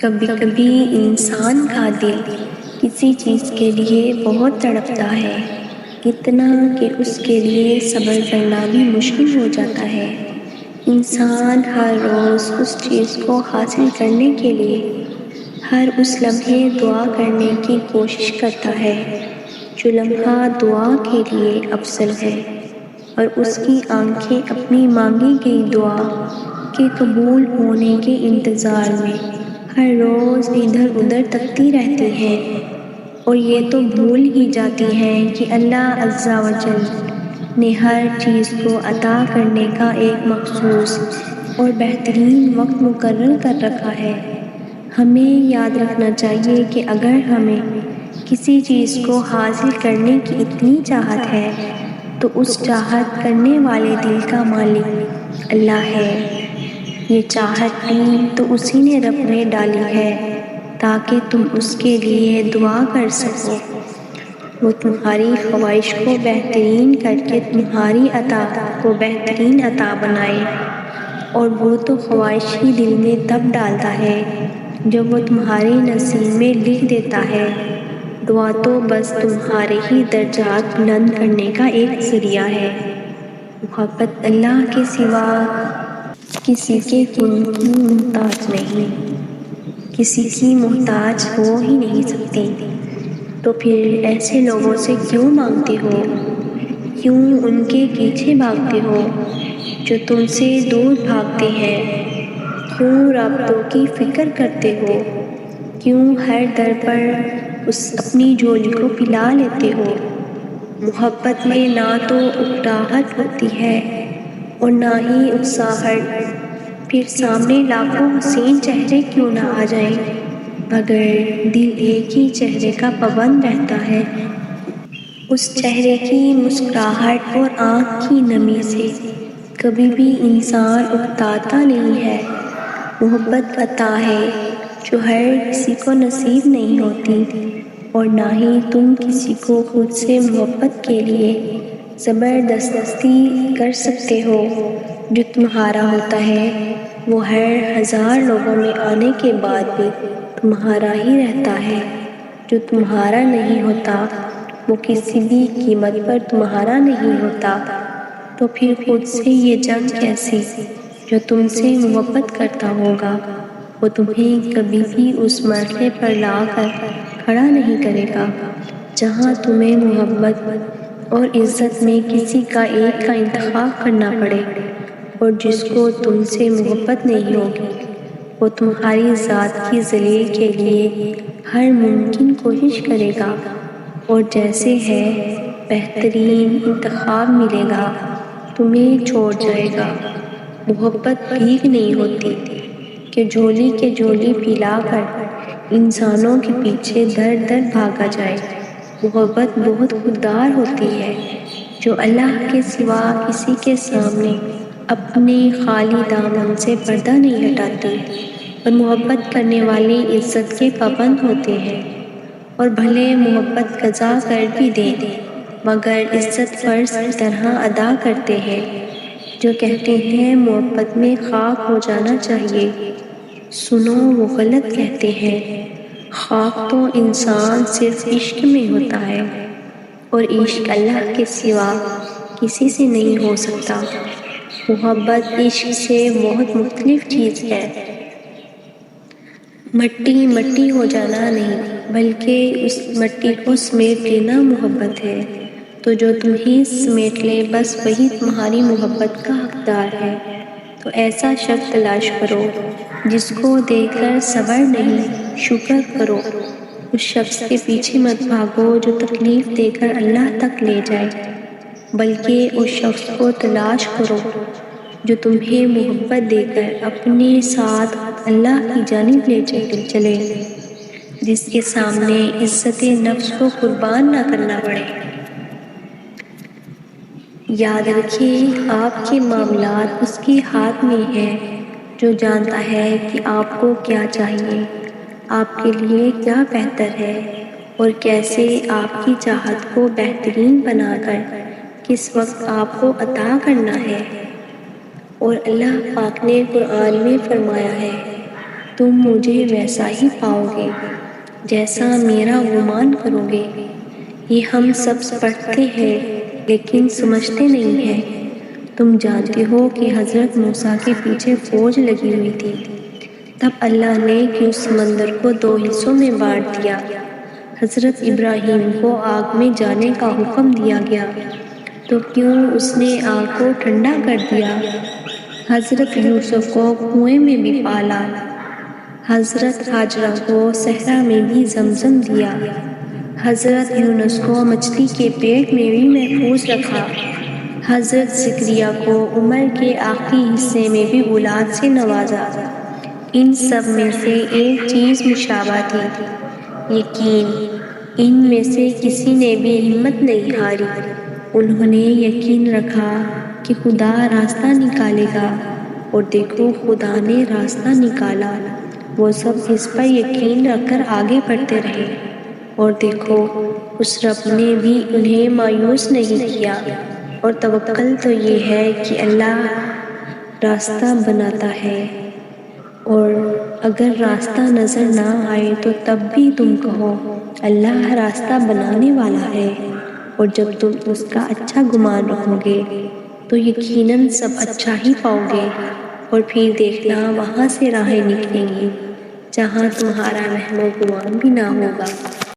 کبھی کبھی انسان کا دل کسی چیز کے لیے بہت تڑپتا ہے، اتنا کہ اس کے لیے صبر کرنا بھی مشکل ہو جاتا ہے۔ انسان ہر روز اس چیز کو حاصل کرنے کے لیے ہر اس لمحے دعا کرنے کی کوشش کرتا ہے جو لمحہ دعا کے لیے افضل ہے، اور اس کی آنکھیں اپنی مانگی گئی دعا کے قبول ہونے کے انتظار میں ہر روز ادھر ادھر تکتی رہتی ہیں، اور یہ تو بھول ہی جاتی ہیں کہ اللہ عز و جل نے ہر چیز کو عطا کرنے کا ایک مخصوص اور بہترین وقت مقرر کر رکھا ہے۔ ہمیں یاد رکھنا چاہیے کہ اگر ہمیں کسی چیز کو حاصل کرنے کی اتنی چاہت ہے تو اس چاہت کرنے والے دل کا مالک اللہ ہے۔ یہ چاہت بھی تو اسی نے رب میں ڈالی ہے تاکہ تم اس کے لیے دعا کر سکو۔ وہ تمہاری خواہش کو بہترین کر کے تمہاری عطا کو بہترین عطا بنائے، اور وہ تو خواہش ہی دل میں تب ڈالتا ہے جب وہ تمہارے نصیب میں لکھ دیتا ہے۔ دعا تو بس تمہارے ہی درجات بلند کرنے کا ایک ذریعہ ہے۔ محبت اللہ کے سوا کسی کے کن کی محتاج نہیں، کسی کی محتاج ہو ہی نہیں سکتی، تو پھر ایسے لوگوں سے کیوں مانگتے ہو؟ کیوں ان کے پیچھے بھاگتے ہو جو تم سے دور بھاگتے ہیں؟ کیوں رابطوں کی فکر کرتے ہو؟ کیوں ہر در پر اپنی جھولی کو پلا لیتے ہو؟ محبت میں نہ تو اکتاہٹ ہوتی ہے اور نہ ہی اکساہٹ، پھر سامنے لاکھوں حسین چہرے کیوں نہ آ جائیں، مگر دل ایک ہی چہرے کا پابند رہتا ہے۔ اس چہرے کی مسکراہٹ اور آنکھ کی نمی سے کبھی بھی انسان اکتاتا نہیں ہے۔ محبت عطا ہے جو ہر کسی کو نصیب نہیں ہوتی، اور نہ ہی تم کسی کو خود سے محبت کے لیے زبردستی کر سکتے ہو۔ جو تمہارا ہوتا ہے وہ ہر ہزار لوگوں میں آنے کے بعد بھی تمہارا ہی رہتا ہے۔ جو تمہارا نہیں ہوتا وہ کسی بھی قیمت پر تمہارا نہیں ہوتا، تو پھر خود سے یہ جنگ کیسی؟ جو تم سے محبت کرتا ہوگا وہ تمہیں کبھی بھی اس مرحلے پر لا کر کھڑا نہیں کرے گا جہاں تمہیں محبت اور عزت میں کسی کا ایک کا انتخاب کرنا پڑے، اور جس کو تم سے محبت نہیں ہوگی وہ تمہاری ذات کی ذلیل کے لیے ہر ممکن کوشش کرے گا، اور جیسے ہے بہترین انتخاب ملے گا تمہیں چھوڑ جائے گا۔ محبت بھیک نہیں ہوتی کہ جھولی کے جھولی پھیلا کر انسانوں کے پیچھے در در بھاگا جائے۔ محبت بہت خوددار ہوتی ہے جو اللہ کے سوا کسی کے سامنے اپنے خالی دامن سے پردہ نہیں ہٹاتی، اور محبت کرنے والے عزت کے پابند ہوتے ہیں، اور بھلے محبت قضا کر بھی دیں مگر عزت فرض کی طرح ادا کرتے ہیں۔ جو کہتے ہیں محبت میں خاک ہو جانا چاہیے، سنو وہ غلط کہتے ہیں۔ خاک تو انسان صرف عشق میں ہوتا ہے، اور عشق اللہ کے سوا کسی سے نہیں ہو سکتا۔ محبت عشق سے بہت مختلف چیز ہے۔ مٹی مٹی ہو جانا نہیں بلکہ اس مٹی کو سمیٹ لینا محبت ہے، تو جو تمہیں سمیٹ لے بس وہی تمہاری محبت کا حقدار ہے۔ تو ایسا شخص تلاش کرو جس کو دیکھ کر صبر نہیں شکر کرو۔ اس شخص کے پیچھے مت بھاگو جو تکلیف دے کر اللہ تک لے جائے، بلکہ اس شخص کو تلاش کرو جو تمہیں محبت دے کر اپنے ساتھ اللہ کی جانب لے چلے، جس کے سامنے عزت نفس کو قربان نہ کرنا پڑے۔ یاد رکھیں آپ کے معاملات اس کے ہاتھ میں ہیں جو جانتا ہے کہ آپ کو کیا چاہیے، آپ کے لیے کیا بہتر ہے، اور کیسے آپ کی چاہت کو بہترین بنا کر کس وقت آپ کو عطا کرنا ہے۔ اور اللہ پاک نے قرآن میں فرمایا ہے تم مجھے ویسا ہی پاؤ گے جیسا میرا گمان کرو گے۔ یہ ہم سب پڑھتے ہیں لیکن سمجھتے نہیں ہیں۔ تم جانتے ہو کہ حضرت موسیٰ کے پیچھے فوج لگی ہوئی تھی۔ تب اللہ نے کہ اس سمندر کو 2 حصوں میں بانٹ دیا۔ حضرت ابراہیم کو آگ میں جانے کا حکم دیا گیا تو کیوں اس نے آگ کو ٹھنڈا کر دیا؟ حضرت یوسف کو کنویں میں بھی پالا، حضرت ہاجرہ کو صحرا میں بھی زمزم دیا، حضرت یونس کو مچھلی کے پیٹ میں بھی محفوظ رکھا، حضرت زکریا کو عمر کے آخری حصے میں بھی اولاد سے نوازا۔ ان سب میں سے ایک چیز مشابہ تھی، یقین۔ ان میں سے کسی نے بھی ہمت نہیں ہاری۔ انہوں نے یقین رکھا کہ خدا راستہ نکالے گا، اور دیکھو خدا نے راستہ نکالا۔ وہ سب اس پر یقین رکھ کر آگے بڑھتے رہے، اور دیکھو اس رب نے بھی انہیں مایوس نہیں کیا۔ اور توکل تو یہ ہے کہ اللہ راستہ بناتا ہے، اور اگر راستہ نظر نہ آئے تو تب بھی تم کہو اللہ راستہ بنانے والا ہے، اور جب تم اس کا اچھا گمان رکھو گے تو یقیناً سب اچھا ہی پاؤ گے، اور پھر دیکھنا وہاں سے راہیں نکلیں گی جہاں تمہارا وہم و گمان بھی نہ ہوگا۔